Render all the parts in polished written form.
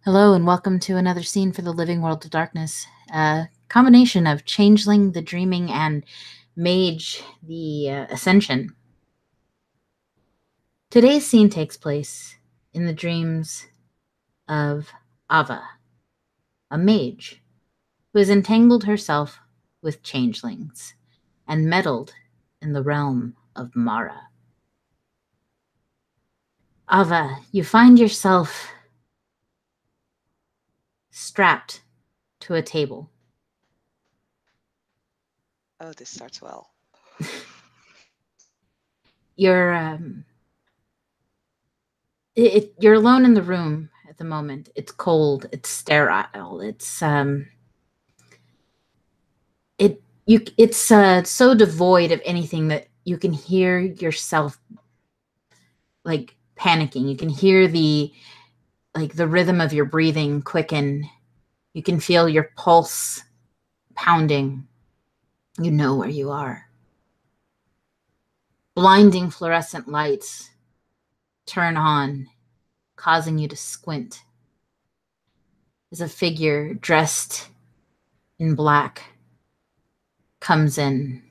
Hello and welcome to another scene for the Living World of Darkness. A combination of Changeling, the Dreaming, and Mage, the Ascension. Today's scene takes place in the dreams of Ava, a mage who has entangled herself with changelings and meddled in the realm of Mara. Ava, you find yourself strapped to a table. Oh, this starts well. You're you're alone in the room at the moment. It's cold. It's sterile. It's so devoid of anything that you can hear yourself like panicking. You can hear the rhythm of your breathing quicken. You can feel your pulse pounding. You know where you are. Blinding fluorescent lights turn on, causing you to squint. As a figure dressed in black comes in.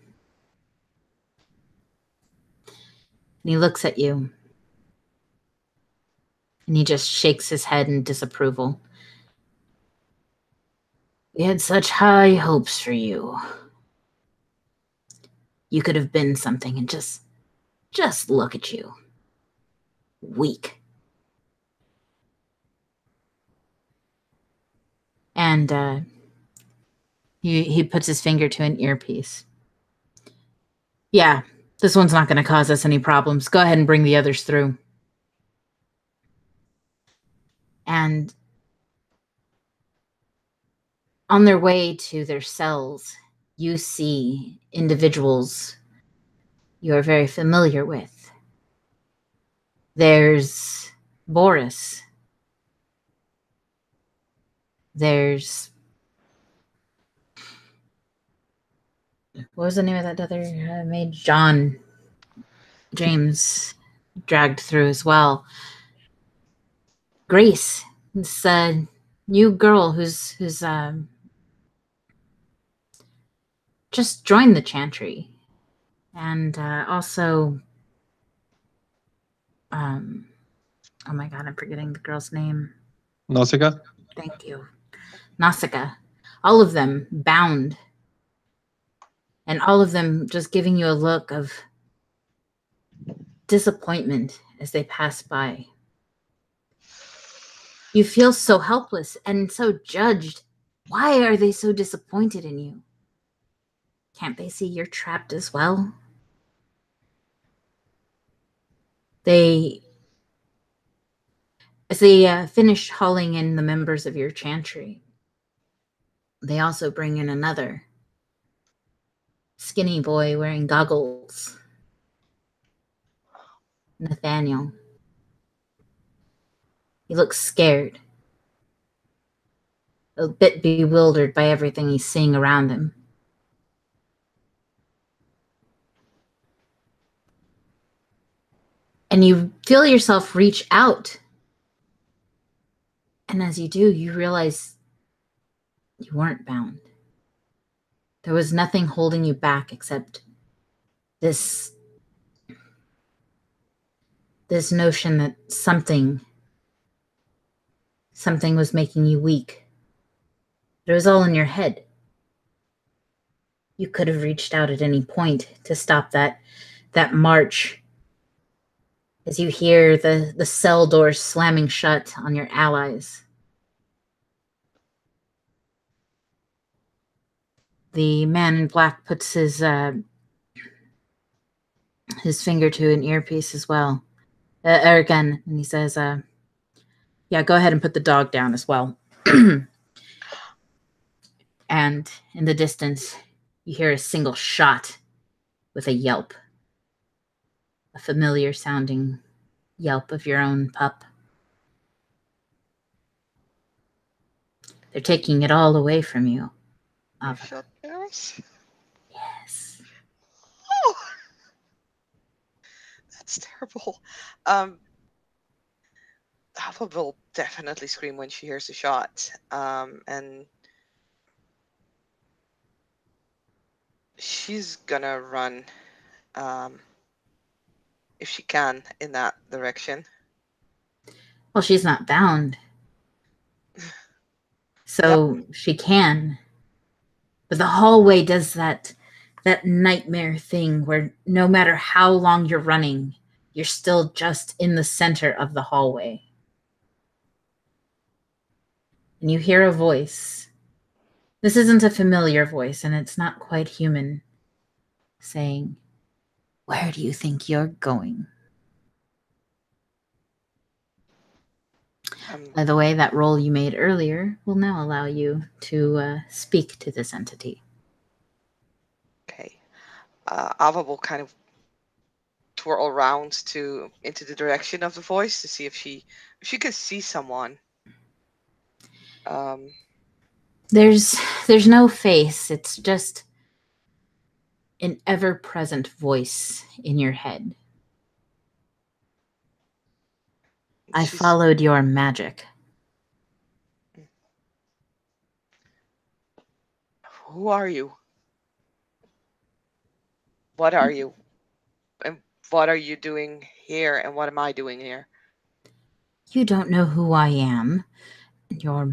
And he looks at you. And he just shakes his head in disapproval. We had such high hopes for you. You could have been something, and just look at you. Weak. And he puts his finger to an earpiece. Yeah, this one's not going to cause us any problems. Go ahead and bring the others through. And on their way to their cells, you see individuals you are very familiar with. There's Boris. There's... what was the name of that other mage? John. James dragged through as well. Grace, this new girl who's just joined the chantry, and also, oh my god, I'm forgetting the girl's name. Nausicaa? Thank you. Nausicaa. All of them bound, and all of them just giving you a look of disappointment as they pass by. You feel so helpless and so judged. Why are they so disappointed in you? Can't they see you're trapped as well? As they finish hauling in the members of your chantry, they also bring in another skinny boy wearing goggles. Nathaniel. He looks scared, a bit bewildered by everything he's seeing around him. And you feel yourself reach out. And as you do, you realize you weren't bound. There was nothing holding you back except this notion that something was making you weak. It was all in your head. You could have reached out at any point to stop that march. As you hear the cell doors slamming shut on your allies. The man in black puts his finger to an earpiece as well. Again, and he says, yeah, go ahead and put the dog down as well. And in the distance, you hear a single shot with a yelp. A familiar sounding yelp of your own pup. They're taking it all away from you. You feel yours? Yes. Oh, that's terrible. Alpha will definitely scream when she hears a shot. And she's gonna run, if she can, in that direction. Well, she's not bound. So she can. But the hallway does that nightmare thing where no matter how long you're running, you're still just in the center of the hallway. And you hear a voice. This isn't a familiar voice, and it's not quite human, saying, "Where do you think you're going?" By the way, that roll you made earlier will now allow you to speak to this entity. Okay. Ava will kind of twirl around into the direction of the voice to see if she can see someone. There's no face. It's just an ever-present voice in your head. I followed your magic. Who are you? What are you? And what are you doing here? And what am I doing here? You don't know who I am. You're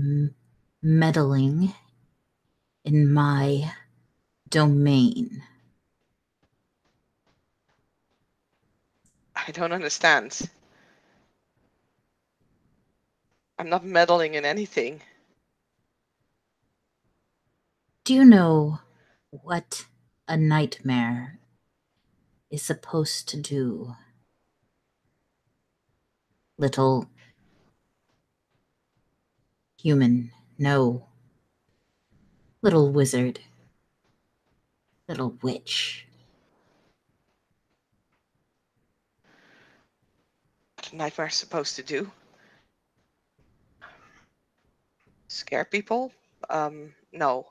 meddling in my domain. I don't understand. I'm not meddling in anything. Do you know what a nightmare is supposed to do? Little human, no. Little wizard. Little witch. What a nightmare's supposed to do? Scare people? No.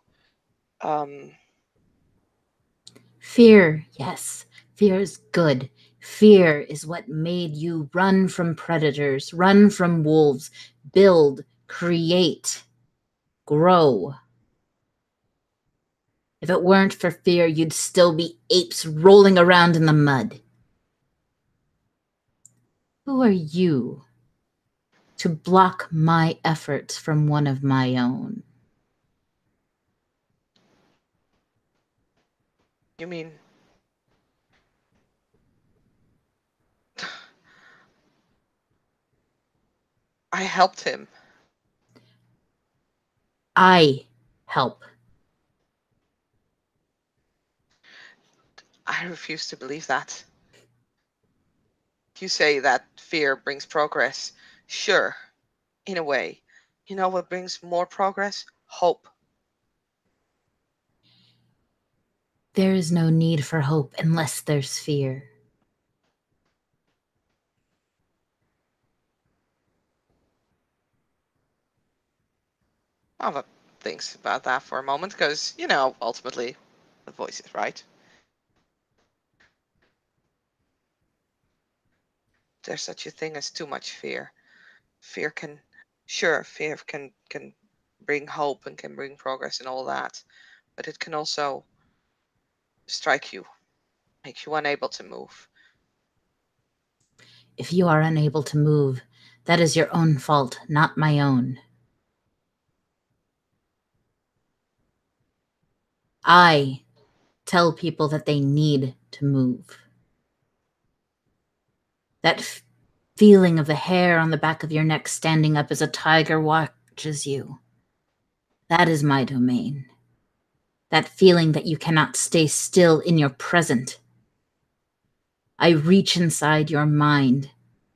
Fear, yes. Fear is good. Fear is what made you run from predators, run from wolves, build, create, grow. If it weren't for fear, you'd still be apes rolling around in the mud. Who are you to block my efforts from one of my own? You mean I helped him? I help. I refuse to believe that. You say that fear brings progress. Sure, in a way. You know what brings more progress? Hope. There is no need for hope unless there's fear. I'll have thinks about that for a moment, because, ultimately, the voice is right. There's such a thing as too much fear. Fear can bring hope and can bring progress and all that, but it can also strike you, make you unable to move. If you are unable to move, that is your own fault, not my own. I tell people that they need to move. That feeling of the hair on the back of your neck standing up as a tiger watches you. That is my domain. That feeling that you cannot stay still in your present. I reach inside your mind.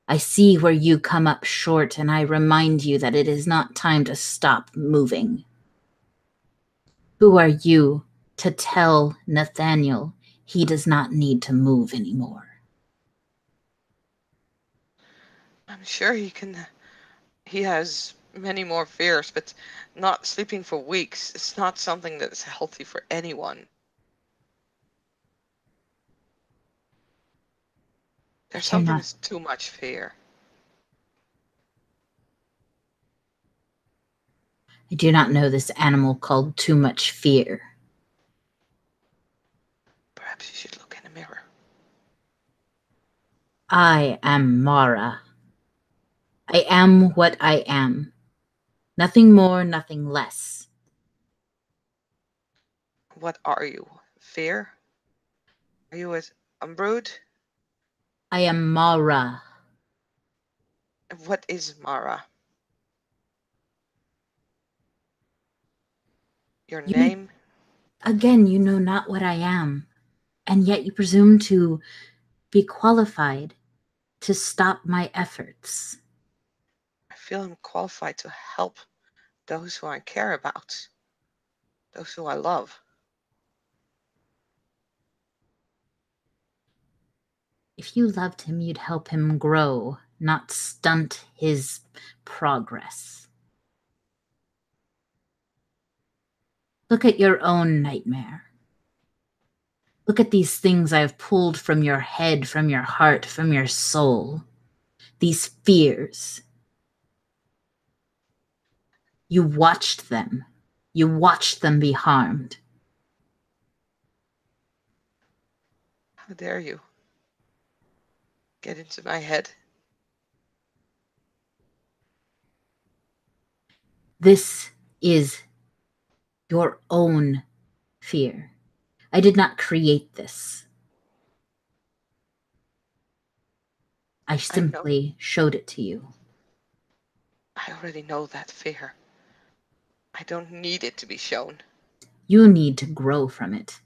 I see where you come up short, and I remind you that it is not time to stop moving. Who are you to tell Nathaniel he does not need to move anymore? I'm sure he has many more fears, but not sleeping for weeks is not something that is healthy for anyone. There's something that's too much fear. I do not know this animal called too much fear. Perhaps you should look in the mirror. I am Mara. I am what I am. Nothing more, nothing less. What are you? Fear? Are you a brood? I am Mara. What is Mara? Your name? Again, you know not what I am, and yet you presume to be qualified to stop my efforts. I feel I'm qualified to help those who I care about, those who I love. If you loved him, you'd help him grow, not stunt his progress. Look at your own nightmare. Look at these things I have pulled from your head, from your heart, from your soul. These fears. You watched them. You watched them be harmed. How dare you get into my head? This is your own fear. I did not create this. I simply showed it to you. I already know that fear. I don't need it to be shown. You need to grow from it.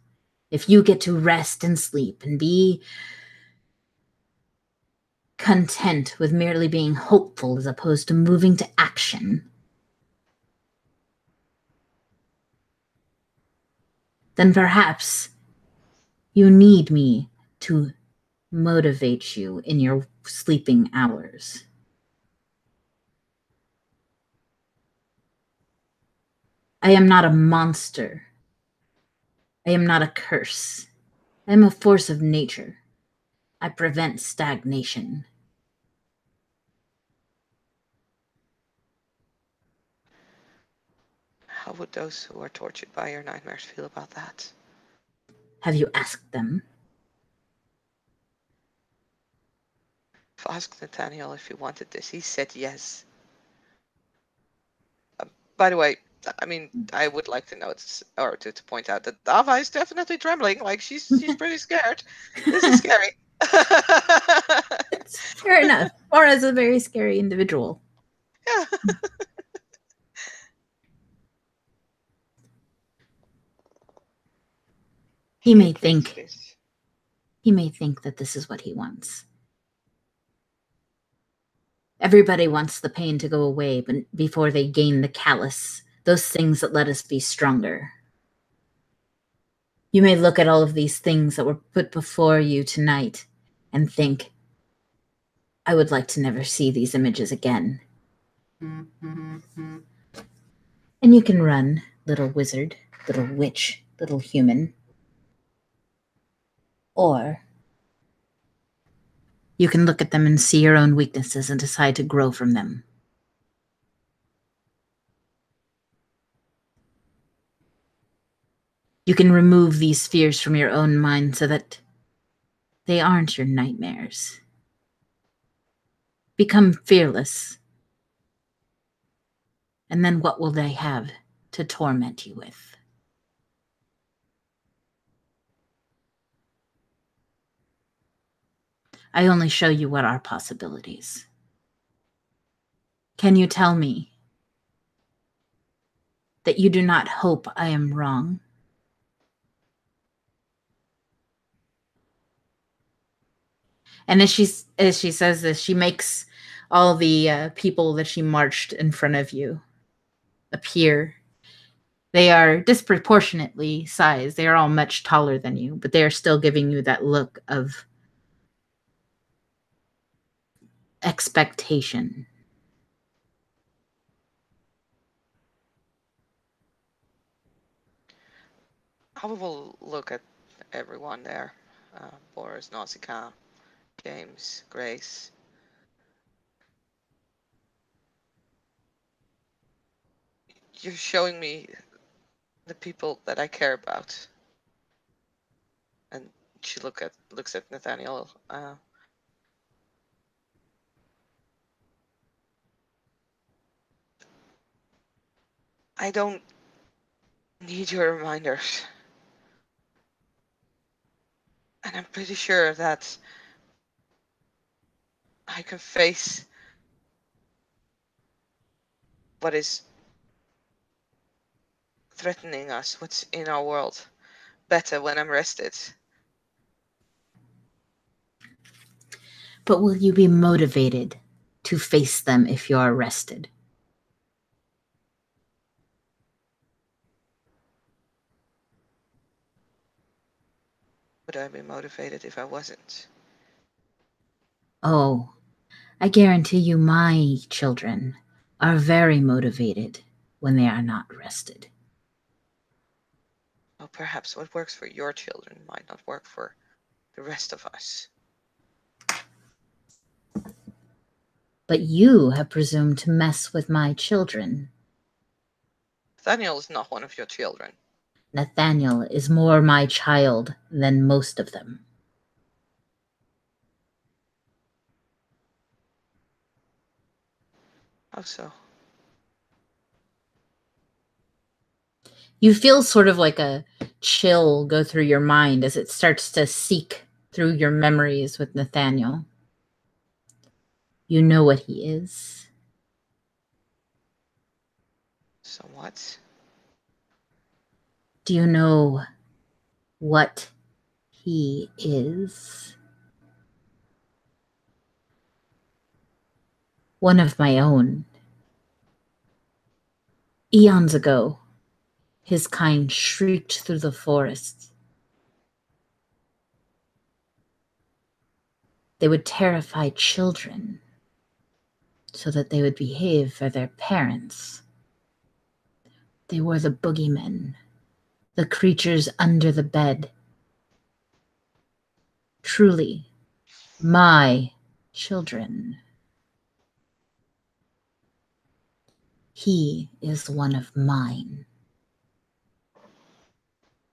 If you get to rest and sleep and be content with merely being hopeful as opposed to moving to action, then perhaps you need me to motivate you in your sleeping hours. I am not a monster. I am not a curse. I am a force of nature. I prevent stagnation. How would those who are tortured by your nightmares feel about that? Have you asked them? I've asked Nathaniel if he wanted this. He said yes. By the way, I mean, I would like to notice or to point out that Ava is definitely trembling. Like she's pretty scared. This is scary. It's fair enough. Mara's a very scary individual. Yeah. He may think this. that this is what he wants. Everybody wants the pain to go away, but before they gain the callous, those things that let us be stronger. You may look at all of these things that were put before you tonight and think, I would like to never see these images again. And you can run, little wizard, little witch, little human. Or you can look at them and see your own weaknesses and decide to grow from them. You can remove these fears from your own mind so that they aren't your nightmares. Become fearless. And then what will they have to torment you with? I only show you what are possibilities. Can you tell me that you do not hope I am wrong? And as she says this, she makes all the people that she marched in front of you appear. They are disproportionately sized. They are all much taller than you, but they are still giving you that look of expectation. I will look at everyone there. Boris, Nausicaa, James, Grace. You're showing me the people that I care about. And she looks at Nathaniel. I don't need your reminders. And I'm pretty sure that I can face what is threatening us, what's in our world, better when I'm rested. But will you be motivated to face them if you're arrested? Would I be motivated if I wasn't? Oh, I guarantee you my children are very motivated when they are not rested. Well, perhaps what works for your children might not work for the rest of us. But you have presumed to mess with my children. Nathaniel is not one of your children. Nathaniel is more my child than most of them. How so? You feel sort of like a chill go through your mind as it starts to seek through your memories with Nathaniel. You know what he is. Somewhat. Do you know what he is? One of my own. Eons ago, his kind shrieked through the forests. They would terrify children so that they would behave for their parents. They were the boogeymen, the creatures under the bed. Truly, my children. He is one of mine.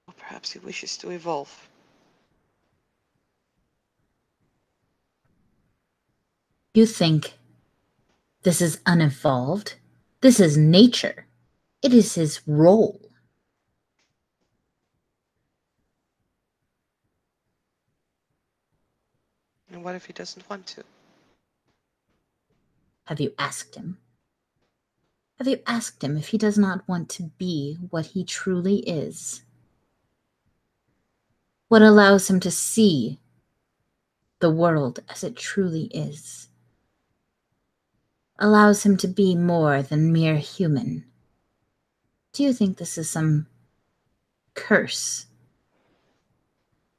Or perhaps he wishes to evolve. You think this is unevolved? This is nature. It is his role. And what if he doesn't want to? Have you asked him? Have you asked him if he does not want to be what he truly is? What allows him to see the world as it truly is? Allows him to be more than mere human? Do you think this is some curse?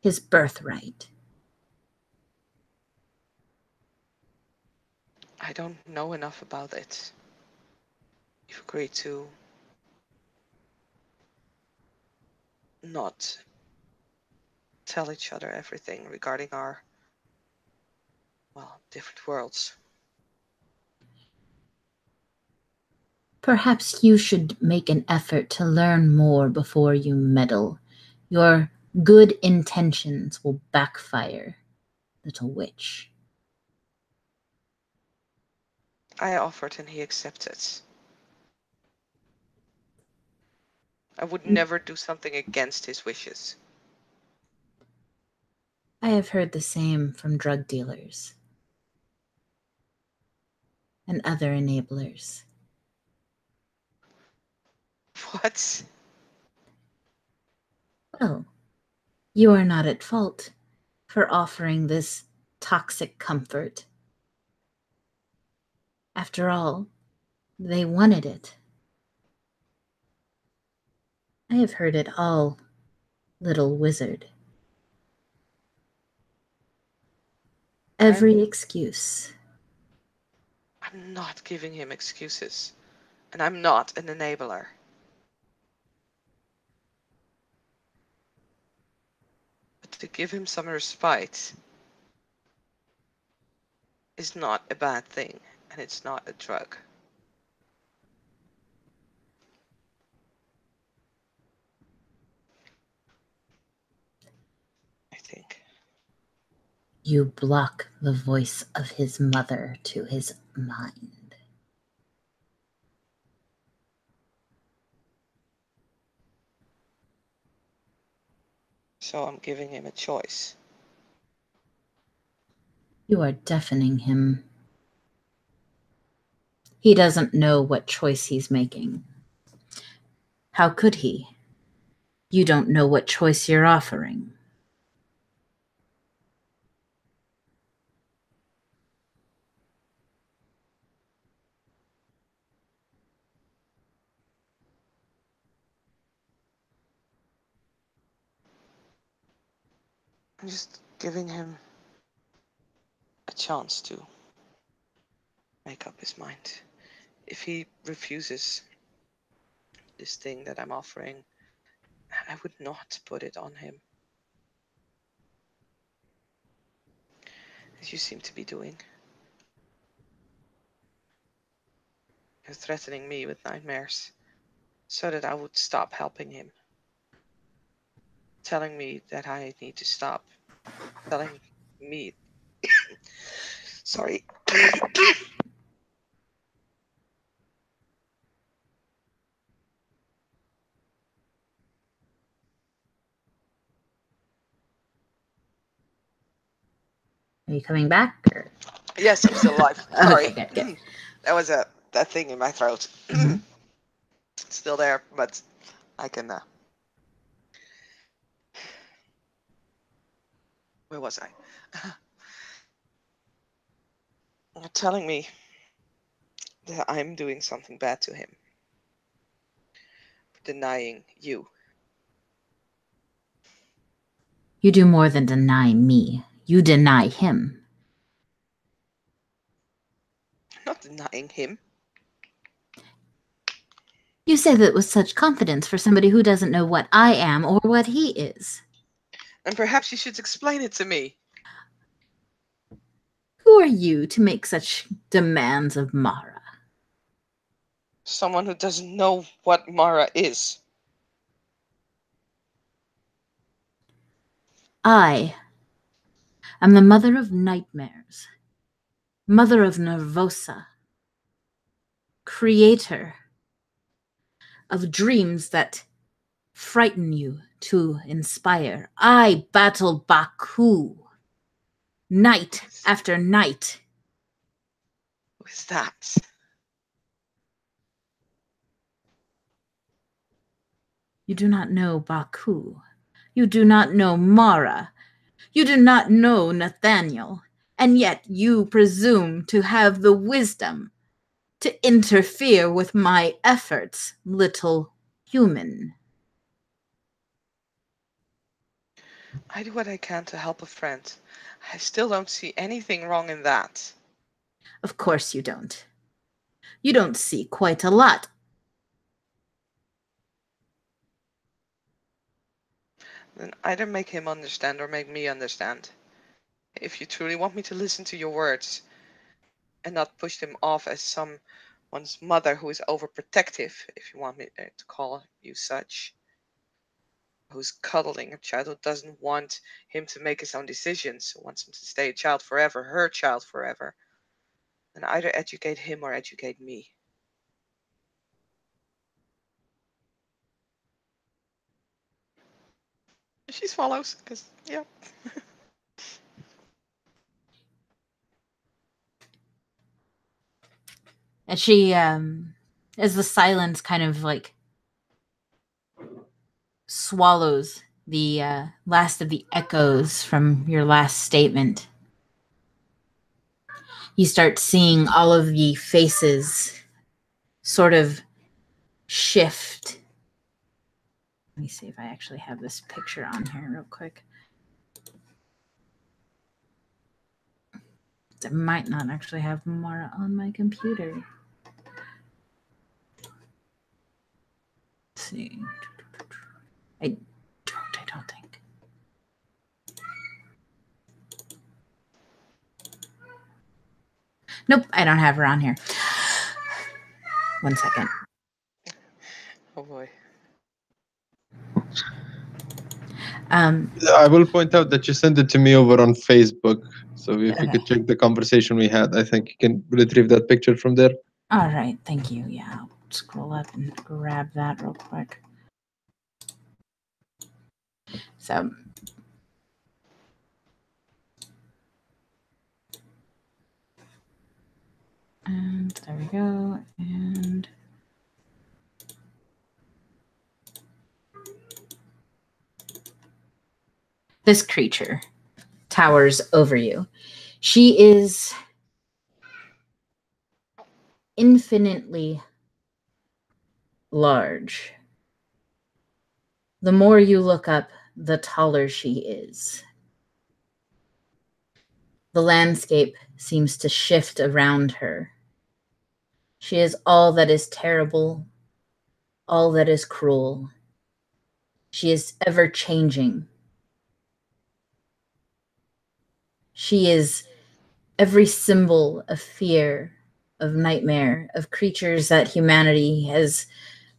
His birthright? I don't know enough about it. You've agreed to not tell each other everything regarding our, well, different worlds. Perhaps you should make an effort to learn more before you meddle. Your good intentions will backfire, little witch. I offered and he accepted. I would never do something against his wishes. I have heard the same from drug dealers and other enablers. What? Well, you are not at fault for offering this toxic comfort. After all, they wanted it. I have heard it all, little wizard. Every excuse. I'm not giving him excuses. And I'm not an enabler. But to give him some respite is not a bad thing. And it's not a drug. You block the voice of his mother to his mind. So I'm giving him a choice. You are deafening him. He doesn't know what choice he's making. How could he? You don't know what choice you're offering. I'm just giving him a chance to make up his mind. If he refuses this thing that I'm offering, I would not put it on him, as you seem to be doing. You're threatening me with nightmares so that I would stop helping him. Telling me that I need to stop. Telling me... Sorry. Are you coming back? Or? Yes, I'm still alive. Sorry. Okay, good. That was that thing in my throat. It's still there, but I can... Where was I? You're telling me that I'm doing something bad to him. Denying you. You do more than deny me. You deny him. I'm not denying him. You say that with such confidence for somebody who doesn't know what I am or what he is. And perhaps you should explain it to me. Who are you to make such demands of Mara? Someone who doesn't know what Mara is. I am the mother of nightmares, mother of Nervosa, creator of dreams that frighten you to inspire. I battle Baku night after night. Who is that? You do not know Baku. You do not know Mara. You do not know Nathaniel. And yet you presume to have the wisdom to interfere with my efforts, little human. I do what I can to help a friend. I still don't see anything wrong in that. Of course you don't. You don't see quite a lot. Then either make him understand or make me understand. If you truly want me to listen to your words and not push them off as someone's mother who is overprotective, if you want me to call you such, who's cuddling a child who doesn't want him to make his own decisions, who wants him to stay a child forever, her child forever, then either educate him or educate me. She swallows, because, yeah. And she, as the silence kind of like swallows the last of the echoes from your last statement, you start seeing all of the faces sort of shift. Let me see if I actually have this picture on here real quick. I might not actually have Mara on my computer. Let's see. I don't think. Nope, I don't have her on here. 1 second. Oh boy. I will point out that you sent it to me over on Facebook. So if you Okay. could check the conversation we had, I think you can retrieve that picture from there. All right, thank you. Yeah, I'll scroll up and grab that real quick. So, and there we go. And this creature towers over you. She is infinitely large. The more you look up, the taller she is. The landscape seems to shift around her. She is all that is terrible, all that is cruel. She is ever changing. She is every symbol of fear, of nightmare, of creatures that humanity has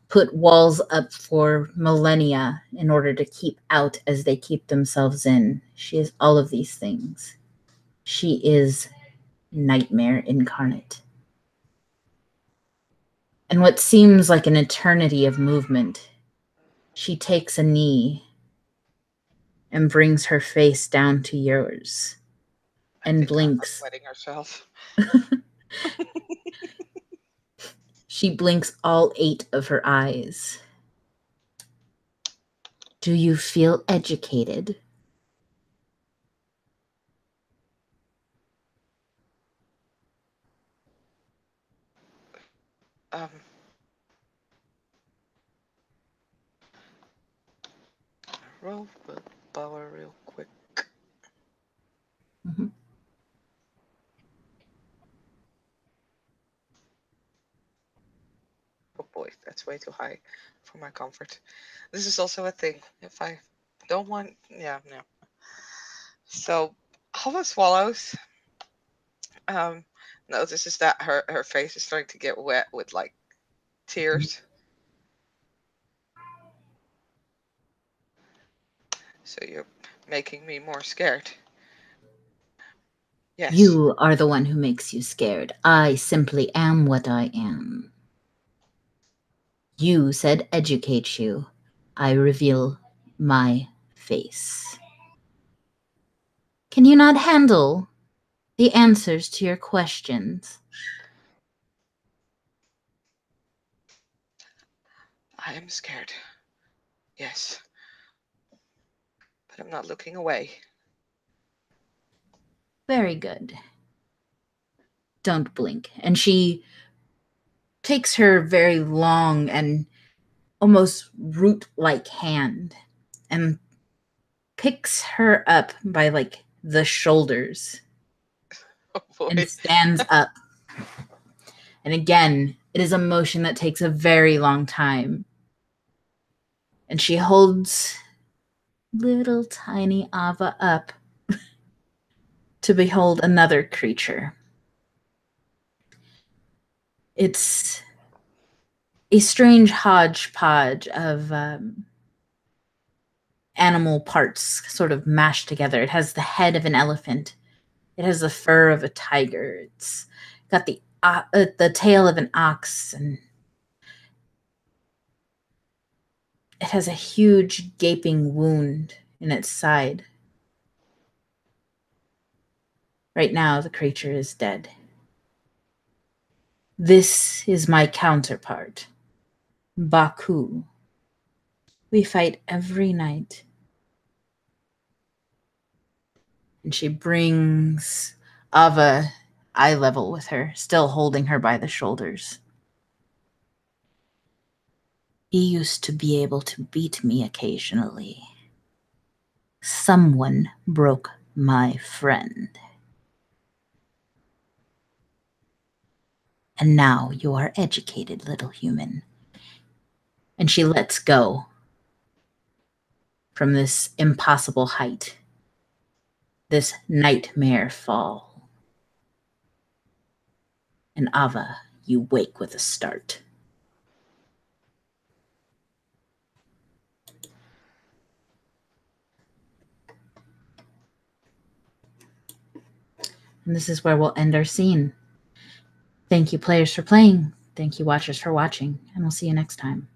put walls up for millennia in order to keep out as they keep themselves in. She is all of these things. She is nightmare incarnate. And what seems like an eternity of movement, she takes a knee and brings her face down to yours and blinks. Sweating herself. She blinks all 8 of her eyes. Do you feel educated? Roll willpower real quick. Mm-hmm. Oh boy, that's way too high for my comfort. This is also a thing. If I don't want, yeah, no. So, Hava swallows. Notices that her face is starting to get wet with like tears. So you're making me more scared. Yes. You are the one who makes you scared. I simply am what I am. You said educate you. I reveal my face. Can you not handle the answers to your questions? I am scared. Yes. But I'm not looking away. Very good. Don't blink. And she takes her very long and almost root-like hand and picks her up by like the shoulders Oh boy. and stands up. And again, it is a motion that takes a very long time. And she holds little tiny Ava up to behold another creature. It's a strange hodgepodge of animal parts sort of mashed together. It has the head of an elephant. It has the fur of a tiger. It's got the tail of an ox, and it has a huge gaping wound in its side. Right now, the creature is dead. This is my counterpart, Baku. We fight every night. And she brings Ava eye level with her, still holding her by the shoulders. He used to be able to beat me occasionally. Someone broke my friend. And now you are educated, little human. And she lets go from this impossible height, this nightmare fall. And Ava, you wake with a start. And this is where we'll end our scene. Thank you, players, for playing. Thank you, watchers, for watching. And we'll see you next time.